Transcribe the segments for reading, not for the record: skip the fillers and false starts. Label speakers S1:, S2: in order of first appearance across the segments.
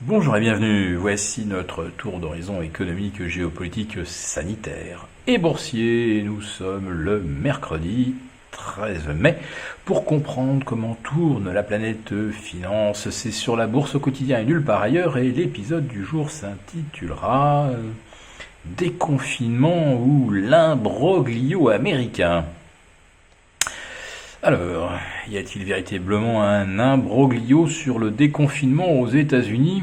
S1: Bonjour et bienvenue, voici notre tour d'horizon économique, géopolitique, sanitaire et boursier. Nous sommes le mercredi 13 mai pour comprendre comment tourne la planète finance. C'est sur la bourse au quotidien et nulle part ailleurs et l'épisode du jour s'intitulera Déconfinement ou l'imbroglio américain. Alors, y a-t-il véritablement un imbroglio sur le déconfinement aux États-Unis ?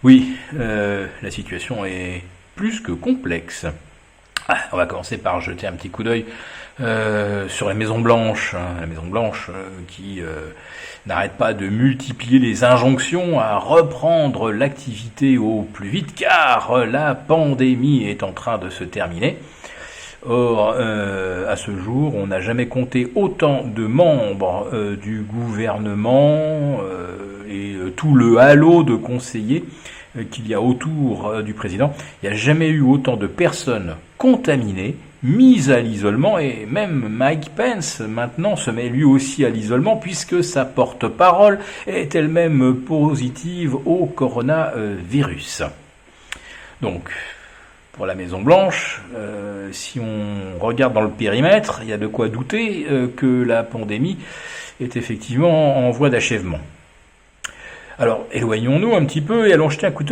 S1: Oui, la situation est plus que complexe. On va commencer par jeter un petit coup d'œil sur la Maison Blanche, la Maison Blanche qui n'arrête pas de multiplier les injonctions à reprendre l'activité au plus vite car la pandémie est en train de se terminer. Or, à ce jour, on n'a jamais compté autant de membres du gouvernement et tout le halo de conseillers qu'il y a autour du président. Il n'y a jamais eu autant de personnes contaminées, mises à l'isolement, et même Mike Pence maintenant se met lui aussi à l'isolement puisque sa porte-parole est elle-même positive au coronavirus. Donc, pour la Maison Blanche, si on regarde dans le périmètre, il y a de quoi douter que la pandémie est effectivement en voie d'achèvement. Alors, éloignons-nous un petit peu et allons jeter un coup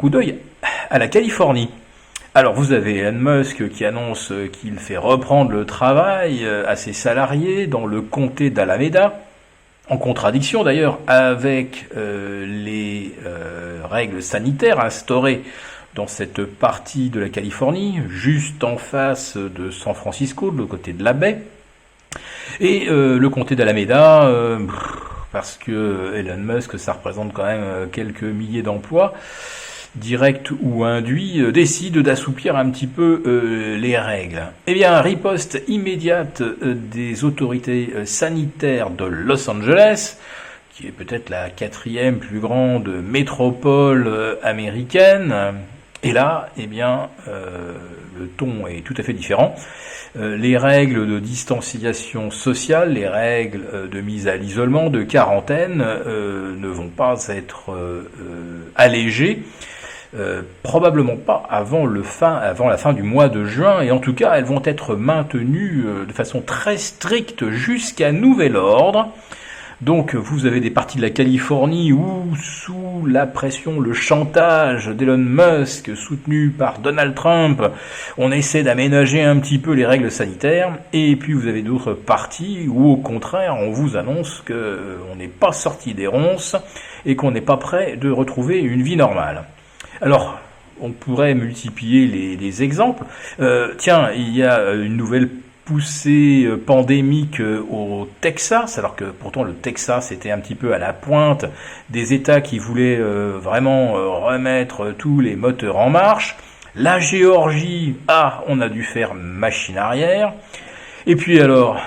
S1: d'œil à la Californie. Alors, vous avez Elon Musk qui annonce qu'il fait reprendre le travail à ses salariés dans le comté d'Alameda, en contradiction d'ailleurs avec les règles sanitaires instaurées dans cette partie de la Californie, juste en face de San Francisco, de l'autre côté de la baie. Et le comté d'Alameda, parce que Elon Musk, ça représente quand même quelques milliers d'emplois, directs ou induits, décide d'assouplir un petit peu les règles. Eh bien, riposte immédiate des autorités sanitaires de Los Angeles, qui est peut-être la 4e plus grande métropole américaine. Et là, eh bien, le ton est tout à fait différent. Les règles de distanciation sociale, les règles de mise à l'isolement, de quarantaine, ne vont pas être allégées. Probablement pas avant la fin du mois de juin, et en tout cas, elles vont être maintenues de façon très stricte jusqu'à nouvel ordre. Donc vous avez des parties de la Californie où, sous la pression, le chantage d'Elon Musk, soutenu par Donald Trump, on essaie d'aménager un petit peu les règles sanitaires, et puis vous avez d'autres parties où, au contraire, on vous annonce qu'on n'est pas sorti des ronces et qu'on n'est pas prêt de retrouver une vie normale. Alors, on pourrait multiplier les exemples. Tiens, il y a une nouvelle poussée pandémique au Texas, alors que pourtant le Texas était un petit peu à la pointe des États qui voulaient vraiment remettre tous les moteurs en marche. La Géorgie, on a dû faire machine arrière. Et puis alors,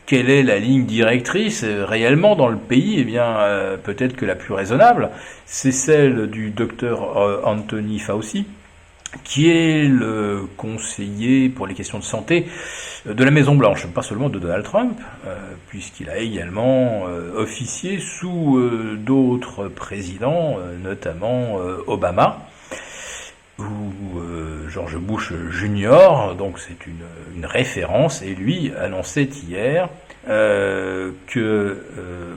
S1: quelle est la ligne directrice réellement dans le pays ? Eh bien, peut-être que la plus raisonnable, c'est celle du docteur Anthony Fauci, qui est le conseiller pour les questions de santé de la Maison Blanche, pas seulement de Donald Trump, puisqu'il a également officié sous d'autres présidents, notamment Obama ou George Bush Jr., donc c'est une référence, et lui annonçait hier que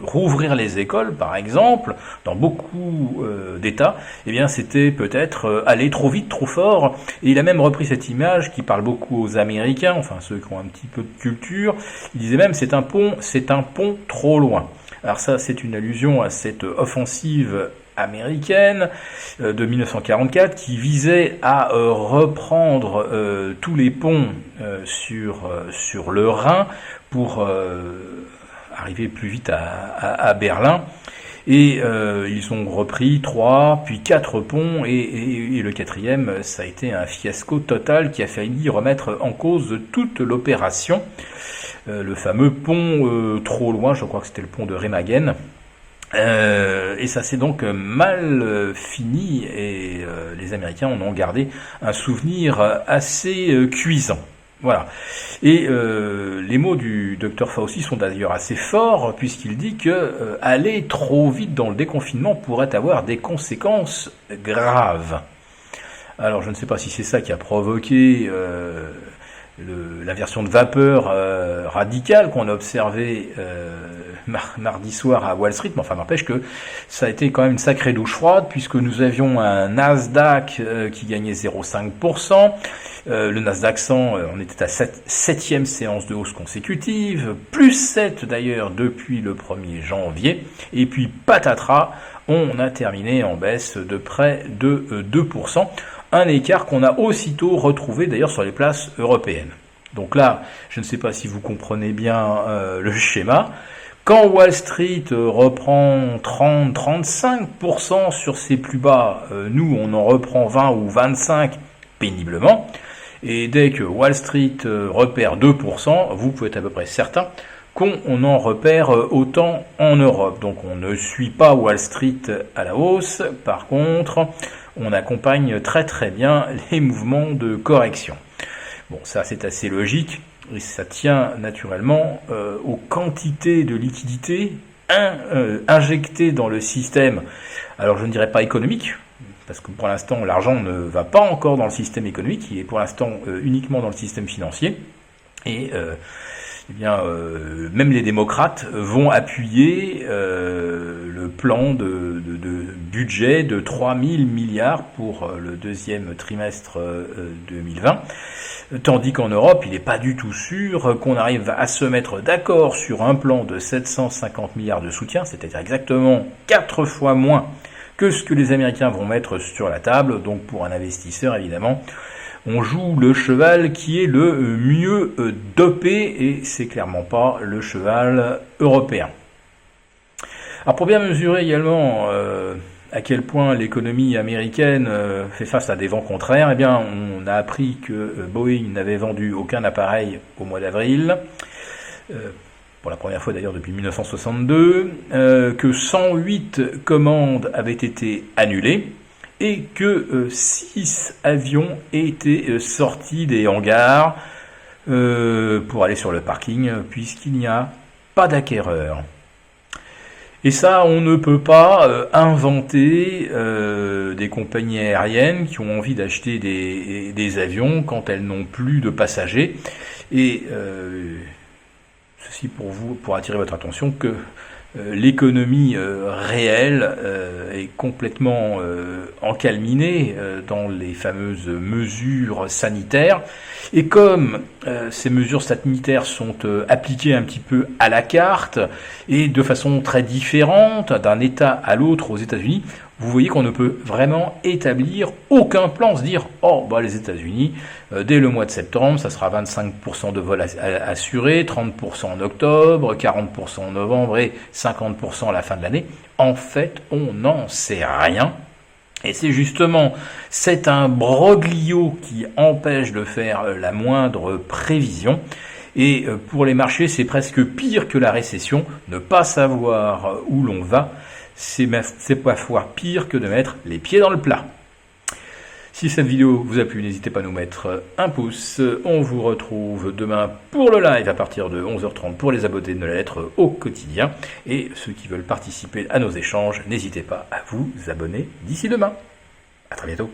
S1: rouvrir les écoles, par exemple, dans beaucoup d'États, eh bien c'était peut-être aller trop vite, trop fort, et il a même repris cette image qui parle beaucoup aux Américains, enfin ceux qui ont un petit peu de culture. Il disait même c'est un pont trop loin. Alors ça, c'est une allusion à cette offensive américaine de 1944 qui visait à reprendre tous les ponts sur le Rhin pour arriver plus vite à Berlin. Et ils ont repris 3, puis 4 ponts, et le 4e, ça a été un fiasco total qui a failli remettre en cause toute l'opération. Le fameux pont trop loin, je crois que c'était le pont de Remagen. Et ça s'est donc mal fini, et les Américains en ont gardé un souvenir assez cuisant. Voilà. Et les mots du docteur Fauci sont d'ailleurs assez forts, puisqu'il dit que aller trop vite dans le déconfinement pourrait avoir des conséquences graves. Alors je ne sais pas si c'est ça qui a provoqué la version de vapeur radicale qu'on a observée mardi soir à Wall Street, mais enfin n'empêche que ça a été quand même une sacrée douche froide, puisque nous avions un Nasdaq qui gagnait 0,5%, le Nasdaq 100, on était à 7e séance de hausse consécutive, plus 7 d'ailleurs depuis le 1er janvier, et puis patatras, on a terminé en baisse de près de 2%, un écart qu'on a aussitôt retrouvé d'ailleurs sur les places européennes. Donc là, je ne sais pas si vous comprenez bien le schéma. Quand Wall Street reprend 30-35% sur ses plus bas, nous on en reprend 20 ou 25 péniblement. Et dès que Wall Street repère 2%, vous pouvez être à peu près certain qu'on en repère autant en Europe. Donc on ne suit pas Wall Street à la hausse. Par contre, on accompagne très très bien les mouvements de correction. Bon, ça c'est assez logique. Et ça tient naturellement aux quantités de liquidités injectées dans le système. Alors je ne dirais pas économique, parce que pour l'instant l'argent ne va pas encore dans le système économique, il est pour l'instant uniquement dans le système financier. Et même les démocrates vont appuyer le plan de budget de 3 000 milliards pour le deuxième trimestre 2020. Tandis qu'en Europe, il n'est pas du tout sûr qu'on arrive à se mettre d'accord sur un plan de 750 milliards de soutien, c'est-à-dire exactement 4 fois moins que ce que les Américains vont mettre sur la table. Donc pour un investisseur, évidemment, on joue le cheval qui est le mieux dopé, et c'est clairement pas le cheval européen. Alors pour bien mesurer également à quel point l'économie américaine fait face à des vents contraires, eh bien, on a appris que Boeing n'avait vendu aucun appareil au mois d'avril, pour la première fois d'ailleurs depuis 1962, que 108 commandes avaient été annulées, et que 6 avions étaient sortis des hangars pour aller sur le parking, puisqu'il n'y a pas d'acquéreur. Et ça, on ne peut pas inventer des compagnies aériennes qui ont envie d'acheter des avions quand elles n'ont plus de passagers. Et ceci pour attirer votre attention que l'économie réelle est complètement encalminée dans les fameuses mesures sanitaires. Et comme ces mesures sanitaires sont appliquées un petit peu à la carte et de façon très différente d'un État à l'autre aux États-Unis, vous voyez qu'on ne peut vraiment établir aucun plan, se dire « Oh, bah les États-Unis, dès le mois de septembre, ça sera 25% de vols assurés, 30% en octobre, 40% en novembre et 50% à la fin de l'année. » En fait, on n'en sait rien. Et c'est justement cet imbroglio qui empêche de faire la moindre prévision. Et pour les marchés, c'est presque pire que la récession. Ne pas savoir où l'on va, c'est parfois pire que de mettre les pieds dans le plat. Si cette vidéo vous a plu, n'hésitez pas à nous mettre un pouce. On vous retrouve demain pour le live à partir de 11h30 pour les abonnés de la lettre au quotidien. Et ceux qui veulent participer à nos échanges, n'hésitez pas à vous abonner d'ici demain. À très bientôt.